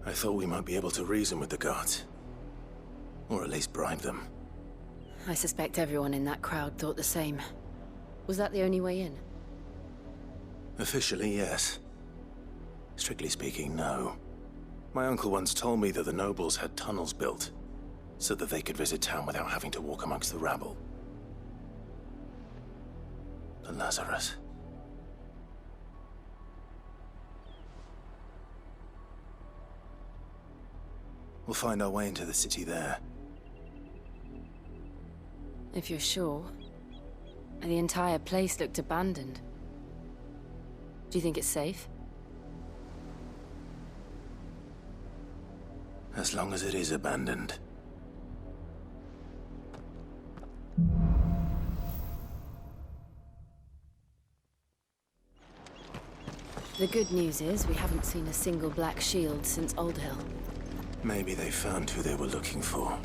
I thought we might be able to reason with the guards. Or at least bribe them. I suspect everyone in that crowd thought the same. Was that the only way in? Officially, yes. Strictly speaking, no. My uncle once told me that the nobles had tunnels built, so that they could visit town without having to walk amongst the rabble. The Lazarus. We'll find our way into the city there. If you're sure. The entire place looked abandoned. Do you think it's safe? As long as it is abandoned. The good news is we haven't seen a single black shield since Old Hill. Maybe they found who they were looking for.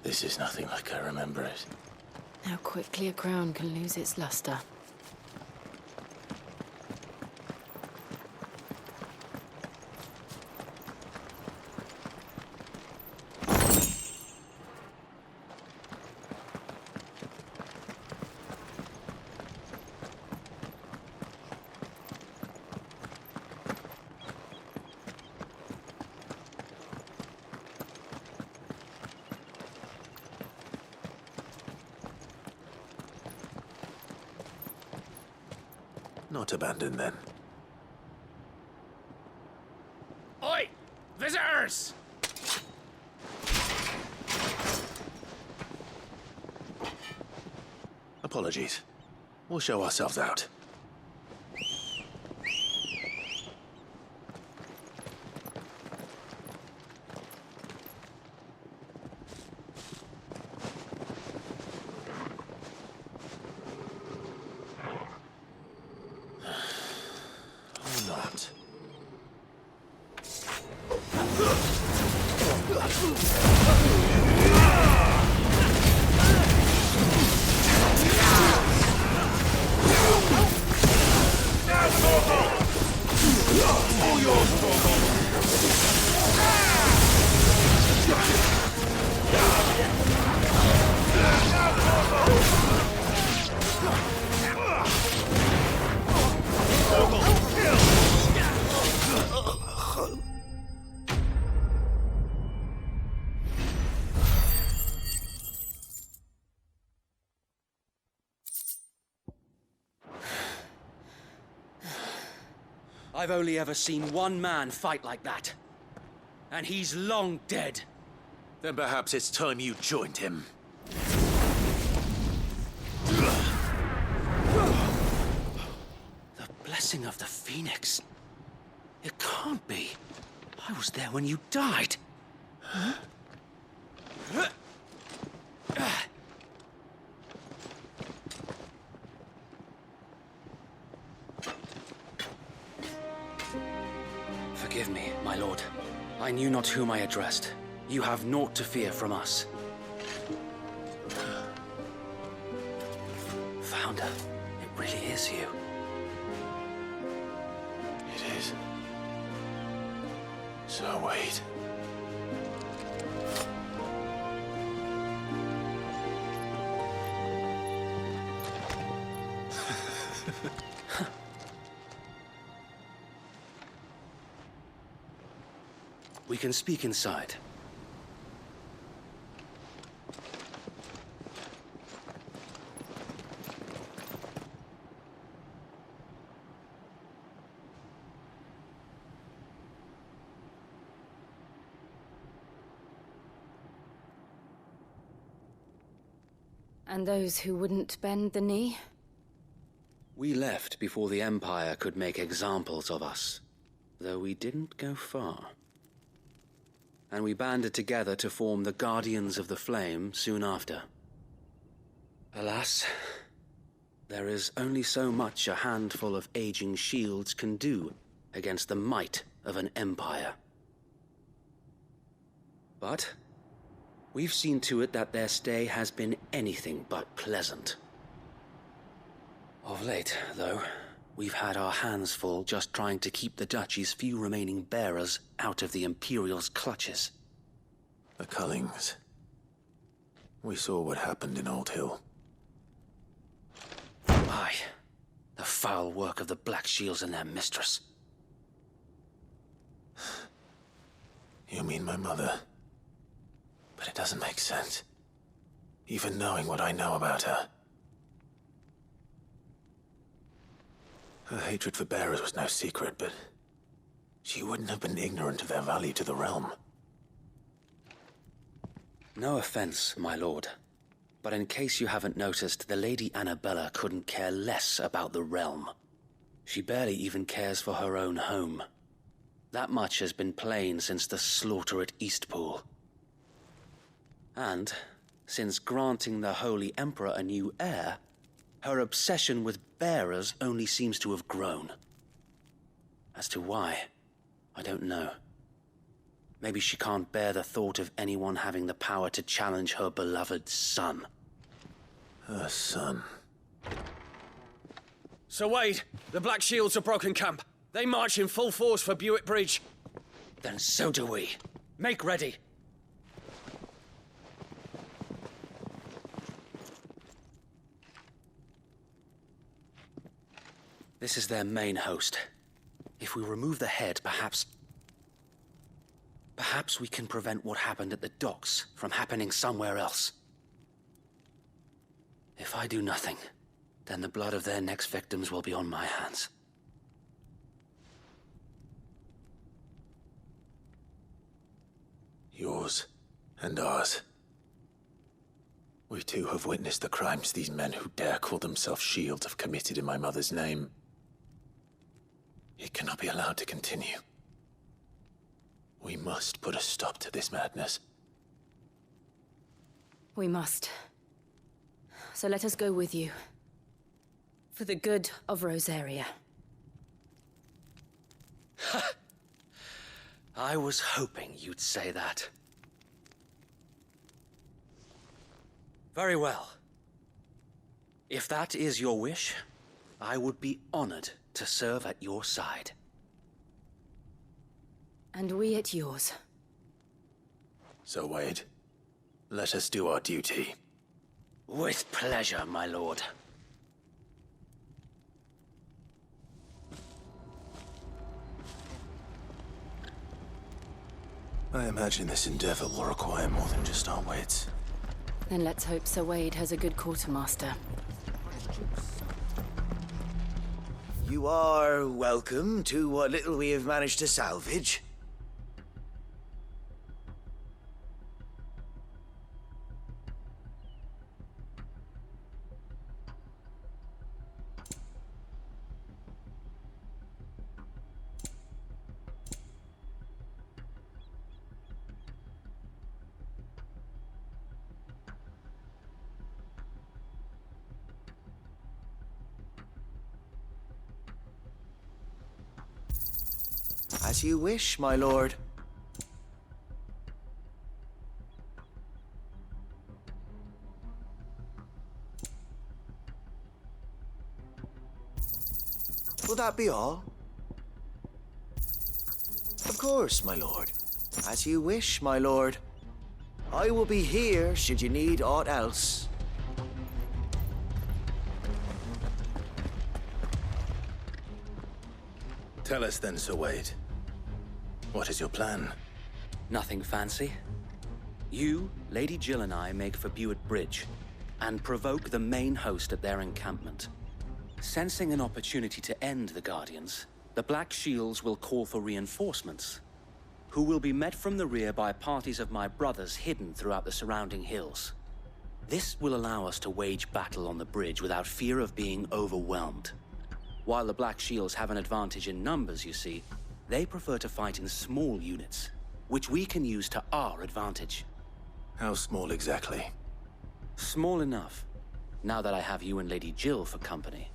This is nothing like I remember it. How quickly a crown can lose its luster. Not abandoned, then. Oi! Visitors! Apologies. We'll show ourselves out. I've only ever seen one man fight like that. And he's long dead. Then perhaps it's time you joined him. The blessing of the Phoenix. It can't be. I was there when you died. Huh? Forgive me, my lord. I knew not whom I addressed. You have naught to fear from us. Founder, it really is you. It is. So wait. We can speak inside. And those who wouldn't bend the knee? We left before the Empire could make examples of us, though we didn't go far. and we banded together to form the Guardians of the Flame soon after. Alas, there is only so much a handful of aging shields can do against the might of an empire. But we've seen to it that their stay has been anything but pleasant. Of late, though, we've had our hands full just trying to keep the Duchy's few remaining bearers out of the Imperial's clutches. The Cullings. We saw what happened in Old Hill. Aye, the foul work of the Black Shields and their mistress. You mean my mother? But it doesn't make sense. Even knowing what I know about her. Her hatred for bearers was no secret, but she wouldn't have been ignorant of their value to the realm. No offense, my lord, but in case you haven't noticed, the Lady Anabella couldn't care less about the realm. She barely even cares for her own home. That much has been plain since the slaughter at Eastpool. And, since granting the Holy Emperor a new heir, her obsession with bearers only seems to have grown. As to why, I don't know. Maybe she can't bear the thought of anyone having the power to challenge her beloved son. Her son. Sir Wade, the Black Shields have broken camp. They march in full force for Bewit Bridge. Then so do we. Make ready. This is their main host. If we remove the head, perhaps we can prevent what happened at the docks from happening somewhere else. If I do nothing, then the blood of their next victims will be on my hands. Yours and ours. We too have witnessed the crimes these men who dare call themselves shields have committed in my mother's name. It cannot be allowed to continue. We must put a stop to this madness. We must. So let us go with you. For the good of Rosaria. I was hoping you'd say that. Very well. If that is your wish, I would be honored to serve at your side. And we at yours. So, Wade, let us do our duty. With pleasure, my lord. I imagine this endeavor will require more than just our wits. Then let's hope Sir Wade has a good quartermaster. You are welcome to what little we have managed to salvage. As you wish, my lord. Will that be all? Of course, my lord. As you wish, my lord. I will be here should you need aught else. Tell us then, Sir Wade. What is your plan? Nothing fancy. You, Lady Jill and I make for Bewit Bridge, and provoke the main host at their encampment. Sensing an opportunity to end the Guardians, the Black Shields will call for reinforcements, who will be met from the rear by parties of my brothers hidden throughout the surrounding hills. This will allow us to wage battle on the bridge without fear of being overwhelmed. While the Black Shields have an advantage in numbers, you see, they prefer to fight in small units, which we can use to our advantage. How small exactly? Small enough, now that I have you and Lady Jill for company.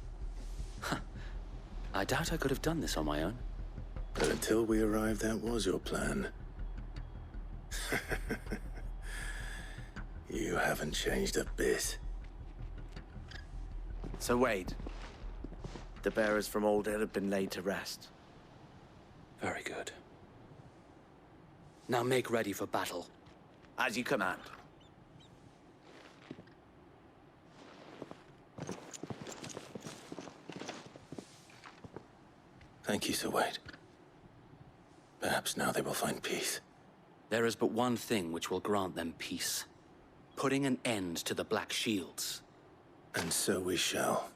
I doubt I could have done this on my own. But until we arrived, that was your plan. You haven't changed a bit. So wait. The bearers from Isolde have been laid to rest. Very good. Now make ready for battle. As you command. Thank you, Sir Wade. Perhaps now they will find peace. There is but one thing which will grant them peace. Putting an end to the Black Shields. And so we shall.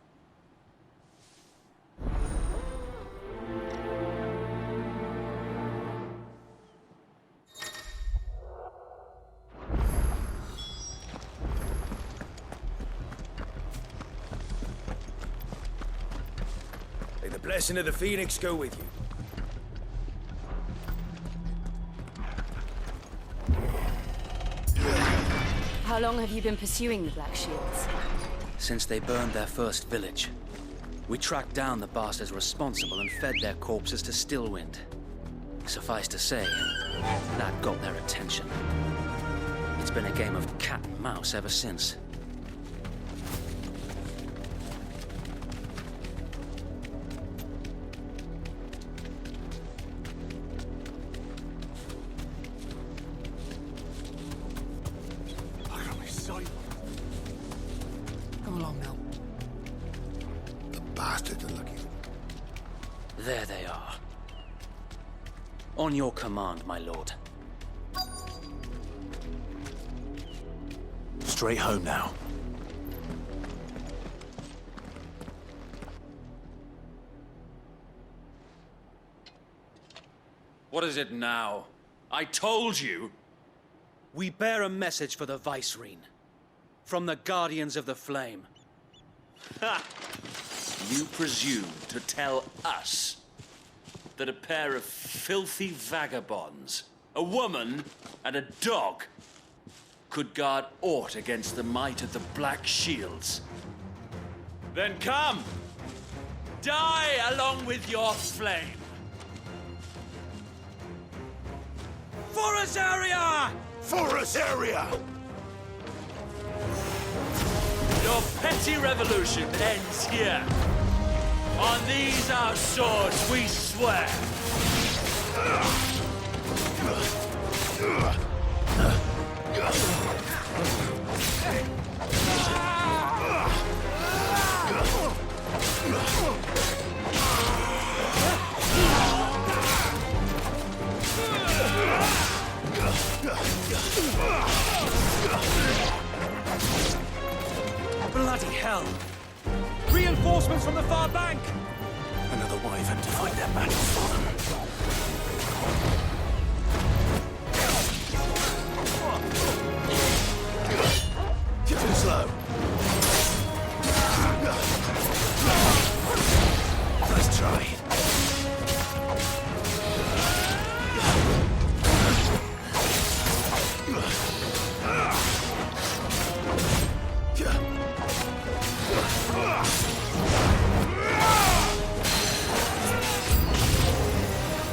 May the blessing of the Phoenix go with you. How long have you been pursuing the Black Shields? Since they burned their first village. We tracked down the bastards responsible and fed their corpses to Stillwind. Suffice to say, that got their attention. It's been a game of cat and mouse ever since. Come along now. The bastards are looking. There they are. On your command, my lord. Straight home now. What is it now? I told you! We bear a message for the Vicereine. From the Guardians of the Flame. Ha! You presume to tell us that a pair of filthy vagabonds, a woman and a dog, could guard aught against the might of the Black Shields? Then come! Die along with your flame! For Azaria! For us area! Your petty revolution ends here. On these our swords we swear. Bloody hell! Reinforcements from the far bank! Another wyvern to fight their battles for them. Too slow. Let's try.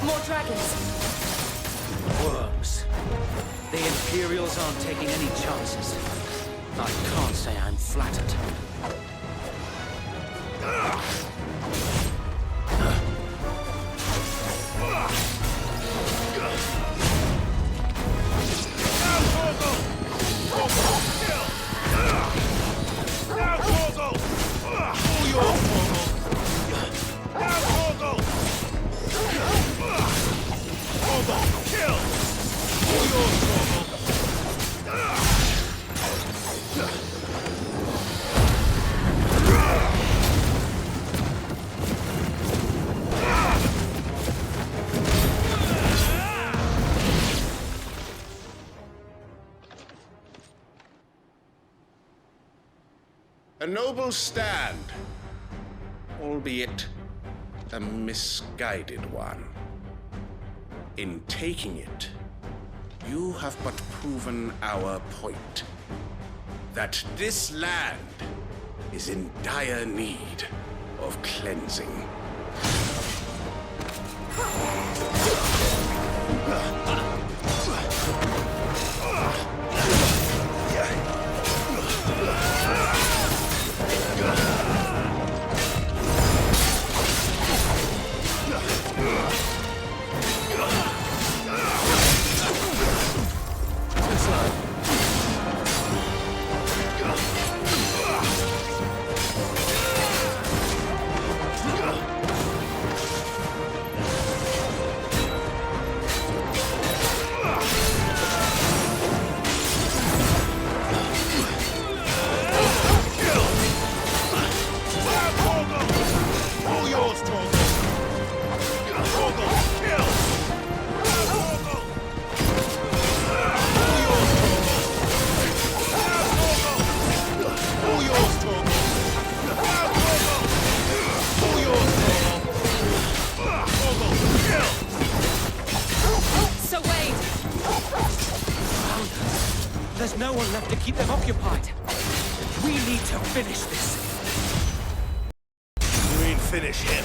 More dragons! Worms. The Imperials aren't taking any chances. I can't say I'm flattered. A noble stand, albeit a misguided one. In taking it, You have but proven our point. That this land is in dire need of cleansing. There's no one left to keep them occupied. We need to finish this. You mean finish him?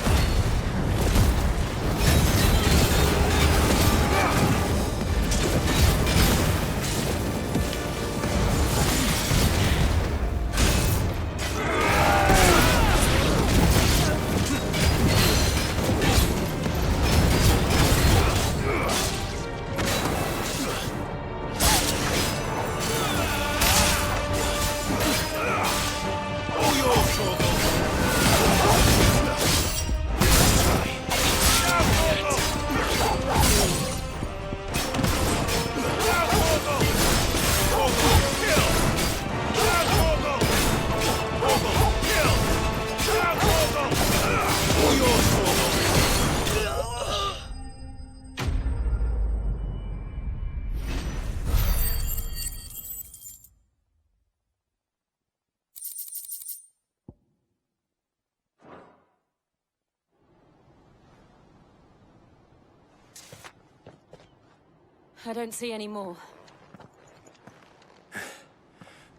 I don't see any more.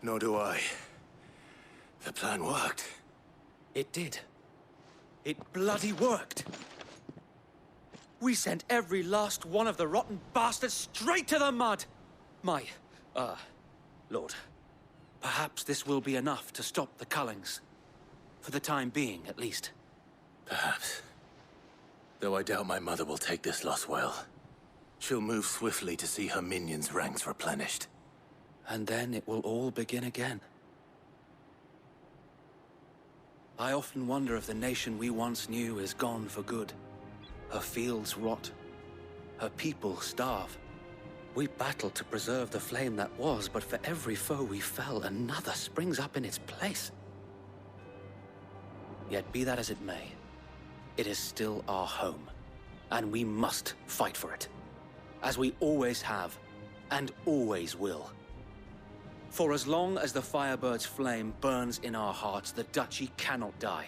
Nor do I. The plan worked. It did. It bloody worked. We sent every last one of the rotten bastards straight to the mud! My, Lord, perhaps this will be enough to stop the Cullings. For the time being, at least. Perhaps. Though I doubt my mother will take this loss well. She'll move swiftly to see her minions' ranks replenished. And then it will all begin again. I often wonder if the nation we once knew is gone for good. Her fields rot. Her people starve. We battled to preserve the flame that was, but for every foe we fell, another springs up in its place. Yet be that as it may, it is still our home, and we must fight for it. As we always have, and always will. For as long as the Firebird's flame burns in our hearts, the Duchy cannot die.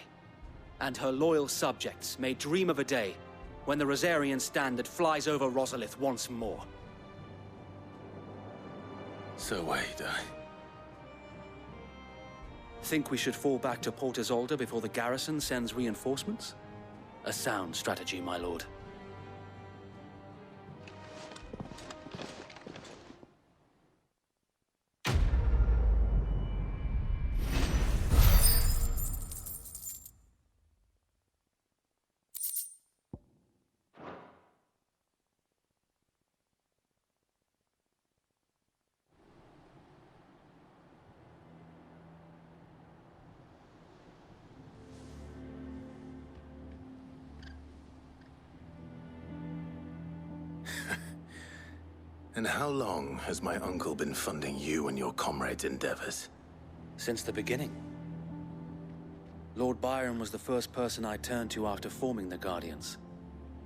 And her loyal subjects may dream of a day when the Rosarian standard flies over Rosalith once more. So wait, Think we should fall back to Port Isolde before the garrison sends reinforcements? A sound strategy, my lord. And how long has my uncle been funding you and your comrades' endeavors? Since the beginning. Lord Byron was the first person I turned to after forming the Guardians.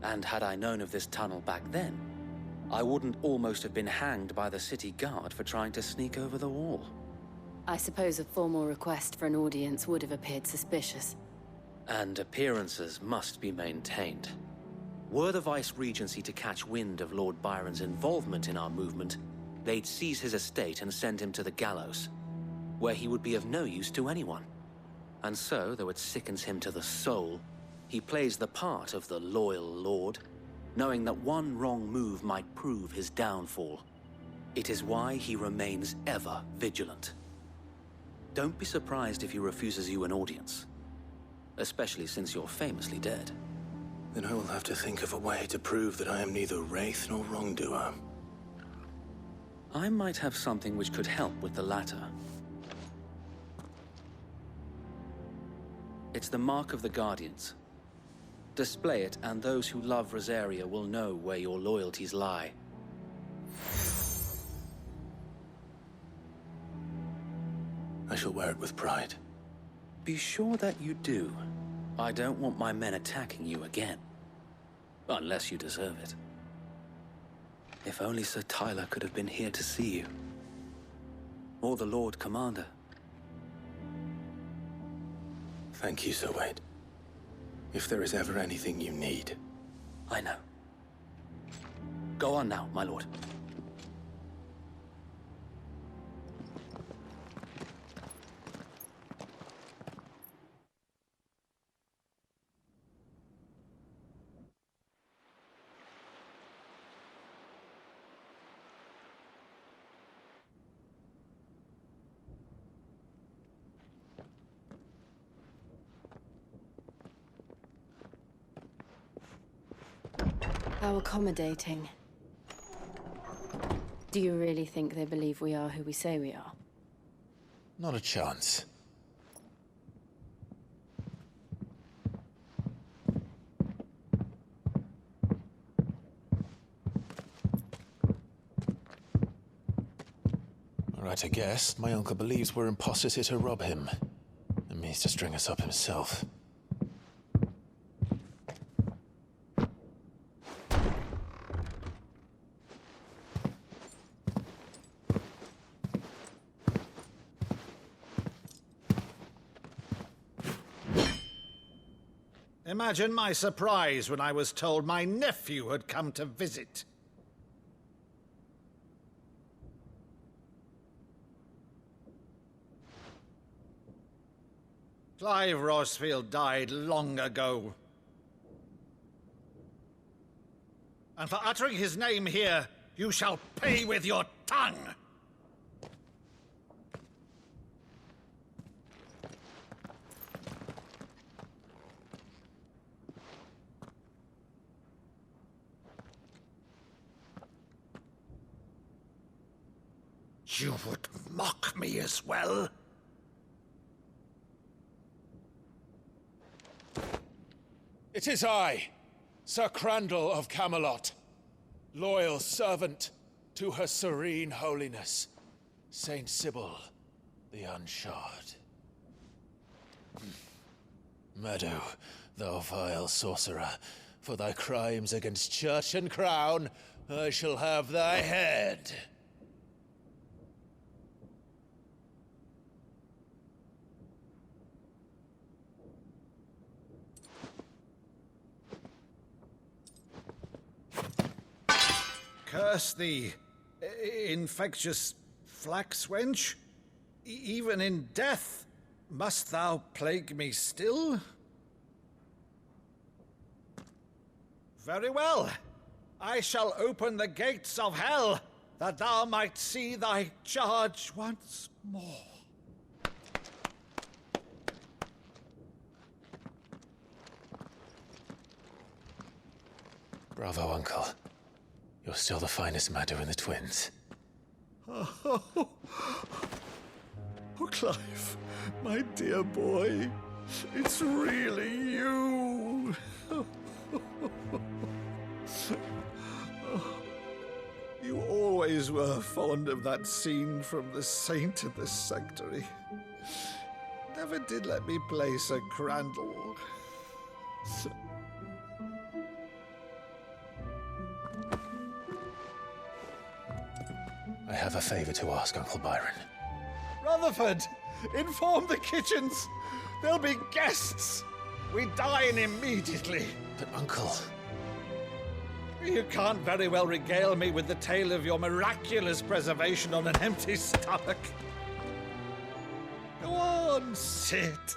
And had I known of this tunnel back then, I wouldn't almost have been hanged by the city guard for trying to sneak over the wall. I suppose a formal request for an audience would have appeared suspicious. And appearances must be maintained. Were the Vice-Regency to catch wind of Lord Byron's involvement in our movement, they'd seize his estate and send him to the gallows, where he would be of no use to anyone. And so, though it sickens him to the soul, he plays the part of the loyal lord, knowing that one wrong move might prove his downfall. It is why he remains ever vigilant. Don't be surprised if he refuses you an audience, especially since you're famously dead. Then I will have to think of a way to prove that I am neither wraith nor wrongdoer. I might have something which could help with the latter. It's the Mark of the Guardians. Display it, and those who love Rosaria will know where your loyalties lie. I shall wear it with pride. Be sure that you do. I don't want my men attacking you again. Unless you deserve it. If only Sir Tyler could have been here to see you. Or the Lord Commander. Thank you, Sir Wade. If there is ever anything you need. I know. Go on now, my lord. How accommodating. Do you really think they believe we are who we say we are? Not a chance. Right, I guess. My uncle believes we're imposters here to rob him. And means to string us up himself. Imagine my surprise when I was told my nephew had come to visit. Clive Rosfield died long ago. And for uttering his name here, you shall pay with your tongue! You would mock me as well? It is I, Sir Crandall of Camelot, loyal servant to Her Serene Holiness, Saint Sybil the Unshod. Meadow, thou vile sorcerer, for thy crimes against church and crown, I shall have thy head. Curse thee, infectious flax wench. Even in death, must thou plague me still? Very well. I shall open the gates of hell, that thou might see thy charge once more. Bravo, Uncle. You're still the finest Maddo in the twins. Oh, Clive, my dear boy, it's really you. You always were fond of that scene from The Saint in the Sanctuary. Never did let me play Sir Crandall. I have a favor to ask, Uncle Byron. Rutherford, inform the kitchens. There'll be guests. We dine immediately. But, Uncle... You can't very well regale me with the tale of your miraculous preservation on an empty stomach. Go on, sit.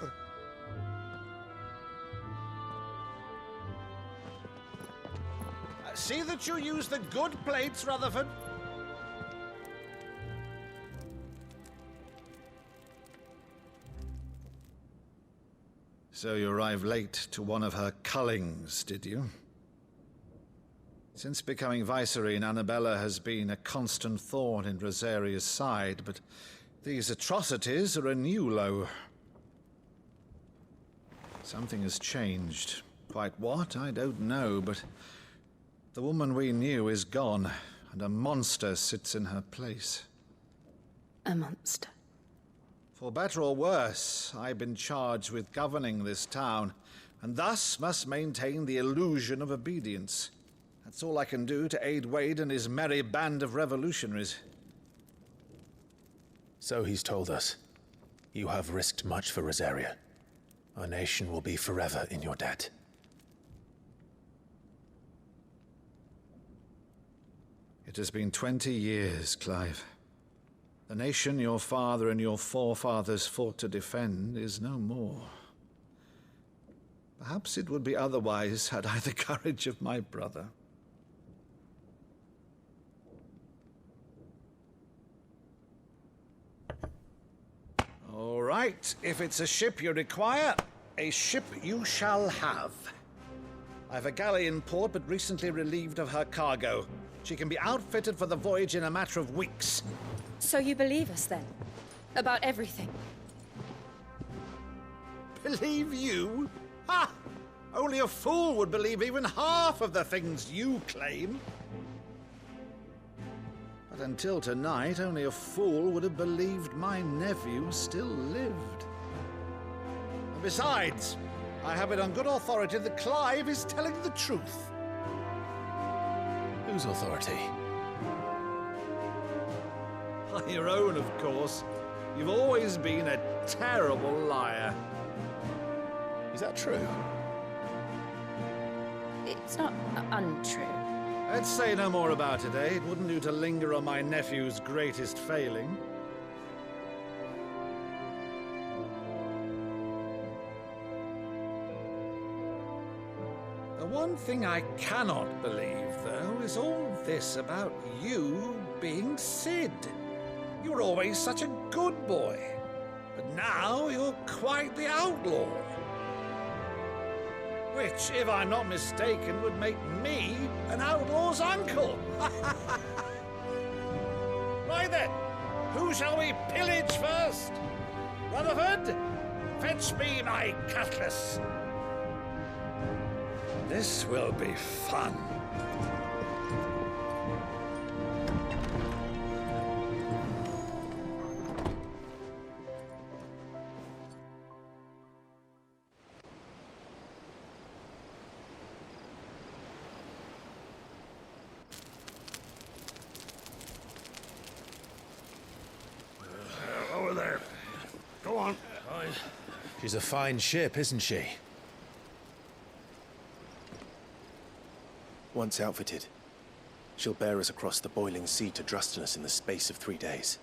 See that you use the good plates, Rutherford. So you arrived late to one of her cullings, did you? Since becoming Viceroy, Anabella has been a constant thorn in Rosaria's side, but these atrocities are a new low. Something has changed. Quite what, I don't know, but the woman we knew is gone, and a monster sits in her place. A monster. For better or worse, I've been charged with governing this town, and thus must maintain the illusion of obedience. That's all I can do to aid Wade and his merry band of revolutionaries. So he's told us. You have risked much for Rosaria. Our nation will be forever in your debt. It has been 20 years, Clive. The nation your father and your forefathers fought to defend is no more. Perhaps it would be otherwise had I the courage of my brother. All right, if it's a ship you require, a ship you shall have. I've a galley in port, but recently relieved of her cargo. She can be outfitted for the voyage in a matter of weeks. So you believe us, then? About everything? Believe you? Ha! Only a fool would believe even half of the things you claim. But until tonight, only a fool would have believed my nephew still lived. And besides, I have it on good authority that Clive is telling the truth. Whose authority? On your own, of course. You've always been a terrible liar. Is that true? It's not untrue. Let's say no more about it, eh? It wouldn't do to linger on my nephew's greatest failing. The one thing I cannot believe, though, is all this about you being Sid. You were always such a good boy, but now you're quite the outlaw. Which, if I'm not mistaken, would make me an outlaw's uncle. Right then, who shall we pillage first? Rutherford, fetch me my cutlass. This will be fun. Over there. Go on. She's a fine ship, isn't she? Once outfitted, she'll bear us across the boiling sea to Drustinus in the space of 3 days.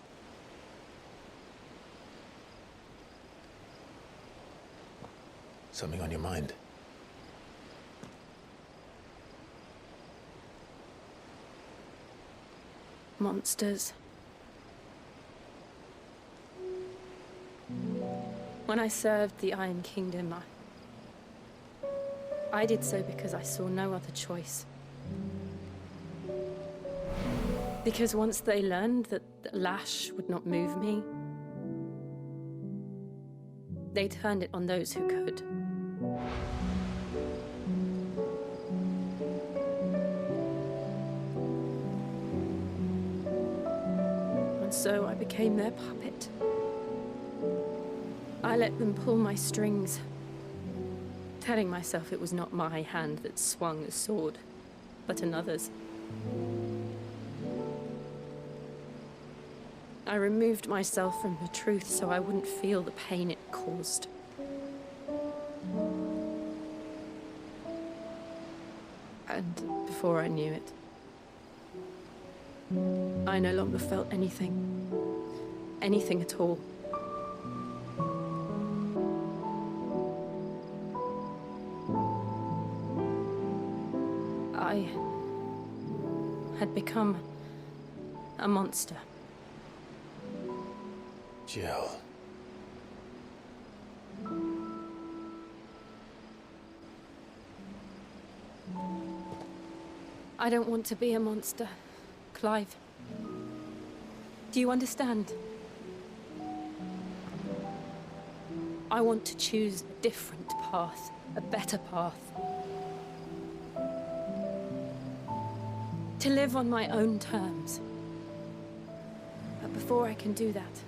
Something on your mind? Monsters. When I served the Iron Kingdom, I did so because I saw no other choice. Because once they learned that the lash would not move me, they turned it on those who could. And so I became their puppet. I let them pull my strings, telling myself it was not my hand that swung a sword, but another's. I removed myself from the truth so I wouldn't feel the pain it caused. And before I knew it, I no longer felt anything. Anything at all. I had become a monster. Jill. I don't want to be a monster, Clive. Do you understand? I want to choose a different path, a better path. To live on my own terms. But before I can do that,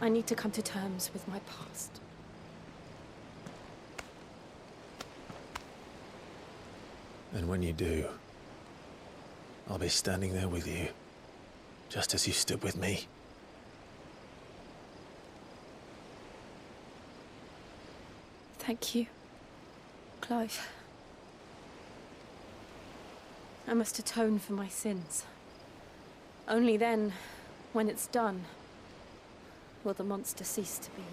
I need to come to terms with my past. And when you do, I'll be standing there with you, just as you stood with me. Thank you, Clive. I must atone for my sins. Only then, when it's done, will the monster cease to be.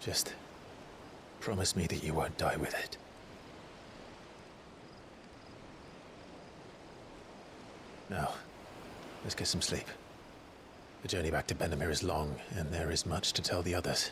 Just promise me that you won't die with it. Now, let's get some sleep. The journey back to Benamir is long, and there is much to tell the others.